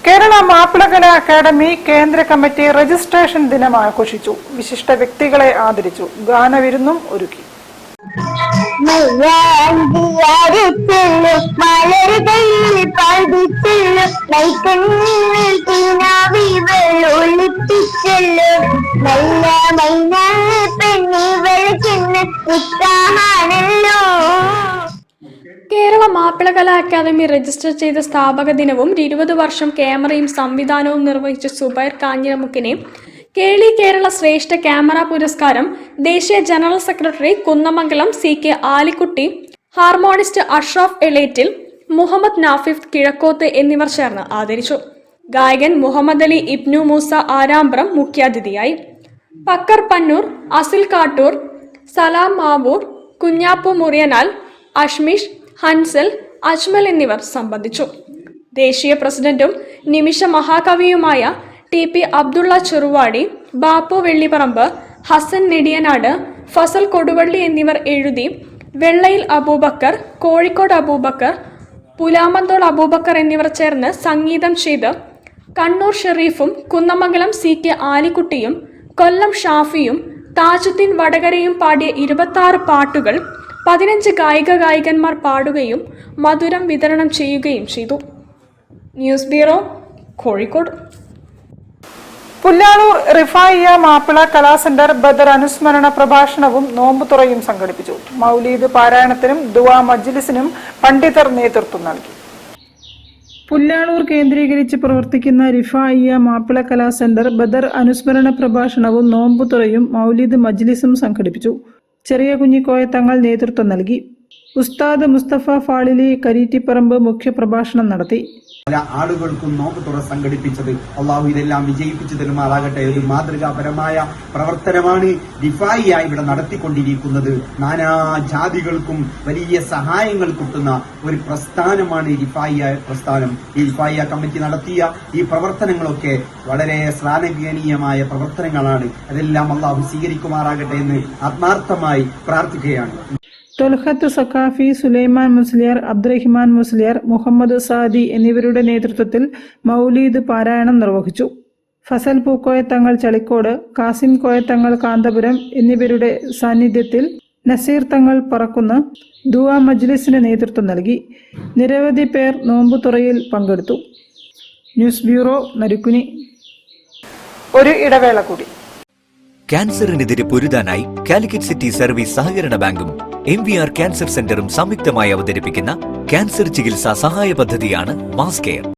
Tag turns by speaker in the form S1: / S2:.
S1: കേരള മാപ്പിളകലാ academy കേന്ദ്ര committee registration ദിനം ആഘോഷിച്ചു. വിശിഷ്ട വ്യക്തികളെ ആദരിച്ചു. ഗാനവിരുന്നും ഒരുക്കി.
S2: കേരള മാപ്പിളകലാ അക്കാദമി രജിസ്റ്റർ ചെയ്ത സ്ഥാപക ദിനവും 20 വർഷം ക്യാമറയും സംവിധാനവും നിർവഹിച്ച സുബൈർ കാഞ്ഞിരമുക്കിനെ കേളി കേരള ശ്രേഷ്ഠ ക്യാമറ പുരസ്കാരം ദേശീയ general secretary Kunnamangalam CK Alikutty, harmonist Ashraf Elettil, Muhammad Nafif Kizhakkoth എന്നിവർ ചേർന്ന് ആദരിച്ചു. ഗായകൻ മുഹമ്മദ് അലി ഇബ്നു മൂസ ആരാമ്പ്രം മുഖ്യാതിഥിയായി. പക്കർ പന്നൂർ, അസിൽ കാട്ടൂർ, സലാം മാവൂർ, കുഞ്ഞാപ്പു മുറിയനാൽ, അഷ്മിഷ്, ഹൻസൽ, അജ്മൽ എന്നിവർ സംബന്ധിച്ചു. ദേശീയ പ്രസിഡന്റും നിമിഷ മഹാകവിയുമായ TP അബ്ദുള്ള ചെറുവാടി, ബാപ്പു വെള്ളിപ്പറമ്പ്, ഹസൻ നെടിയനാട്, ഫസൽ കൊടുവള്ളി എന്നിവർ എഴുതി, വെള്ളയിൽ അബൂബക്കർ, കോഴിക്കോട് അബൂബക്കർ, പുലാമന്തോൾ അബൂബക്കർ എന്നിവർ ചേർന്ന് സംഗീതം ചെയ്ത് കണ്ണൂർ ഷെരീഫും കുന്നമംഗലം CK ആലിക്കുട്ടിയും കൊല്ലം ഷാഫിയും താജുദ്ദീൻ വടകരയും പാടിയ 26 പാട്ടുകൾ 15 ഗായികന്മാർ പാടുകയും മധുരം വിതരണം ചെയ്യുകയും ചെയ്തു. News bureau, Kozhikode.
S1: പുല്ലാളൂർ റിഫായിയ മാപ്പിള കലാസെന്റർ ബദർ അനുസ്മരണ പ്രഭാഷണവും നോമ്പുതുറയും സംഘടിപ്പിച്ചു. മൗലീദ് പാരായണത്തിനും ദുആ മജ്ലിസിനും പണ്ഡിതർ നേതൃത്വം നൽകി. പുല്ലാളൂർ കേന്ദ്രീകരിച്ച് പ്രവർത്തിക്കുന്ന റിഫായിയ മാപ്പിള കലാസെന്റർ ബദർ അനുസ്മരണ പ്രഭാഷണവും നോമ്പുതുറയും മൗലീദ് മജ്ലിസും സംഘടിപ്പിച്ചു. ചെറിയ കുഞ്ഞിക്കോയ തങ്ങൾ നേതൃത്വം നൽകി. ഉസ്താദ് മുസ്തഫ ഫാളിലി കരീറ്റിപ്പറമ്പ് മുഖ്യപ്രഭാഷണം നടത്തി.
S3: പല ആളുകൾക്കും നോമ്പുതുറ സംഘടിപ്പിച്ചത് അള്ളാഹു ഇതെല്ലാം വിജയിപ്പിച്ചു തരുമാറാകട്ടെ. ഒരു മാതൃകാപരമായ പ്രവർത്തനമാണ് റിഫായിയ ഇവിടെ നടത്തിക്കൊണ്ടിരിക്കുന്നത്. നാനാജാതികൾക്കും വലിയ സഹായങ്ങൾ കിട്ടുന്ന ഒരു പ്രസ്ഥാനമാണ് റിഫായിയ പ്രസ്ഥാനം. ഈ റിഫായിയ കമ്മിറ്റി നടത്തിയ ഈ പ്രവർത്തനങ്ങളൊക്കെ വളരെ ശ്ലാഘനീയമായ പ്രവർത്തനങ്ങളാണ്. അതെല്ലാം അള്ളാഹു സ്വീകരിക്കുമാറാകട്ടെ എന്ന് ആത്മാർത്ഥമായി പ്രാർത്ഥിക്കുകയാണ്.
S1: തൊൽഹത്ത് സഖാഫി, സുലൈമാൻ മുസ്ലിയാർ, അബ്ദുറഹിമാൻ മുസ്ലിയാർ, മുഹമ്മദ് സാദി എന്നിവരുടെ നേതൃത്വത്തിൽ മൗലീദ് പാരായണം നിർവഹിച്ചു. ഫസൽ പൂക്കോയ തങ്ങൾ ചളിക്കോട്, കാസിം കോയത്തങ്ങൾ കാന്തപുരം എന്നിവരുടെ സാന്നിധ്യത്തിൽ നസീർ തങ്ങൾ പറക്കുന്ന് ദുആ മജ്ലിസിന് നേതൃത്വം നൽകി. നിരവധി പേർ നോമ്പുതുറയിൽ പങ്കെടുത്തു. News bureau, Narukkuni. ഒരു ഇടവേള കൂടി.
S4: ക്യാൻസറിനെതിരെ പൊരുതാനായി കാലിക്കറ്റ് സിറ്റി സർവീസ് സഹകരണ ബാങ്കും MVR ക്യാൻസർ സെന്ററും സംയുക്തമായി അവതരിപ്പിക്കുന്ന ക്യാൻസർ ചികിത്സാ സഹായ പദ്ധതിയാണ് മാസ് കെയർ.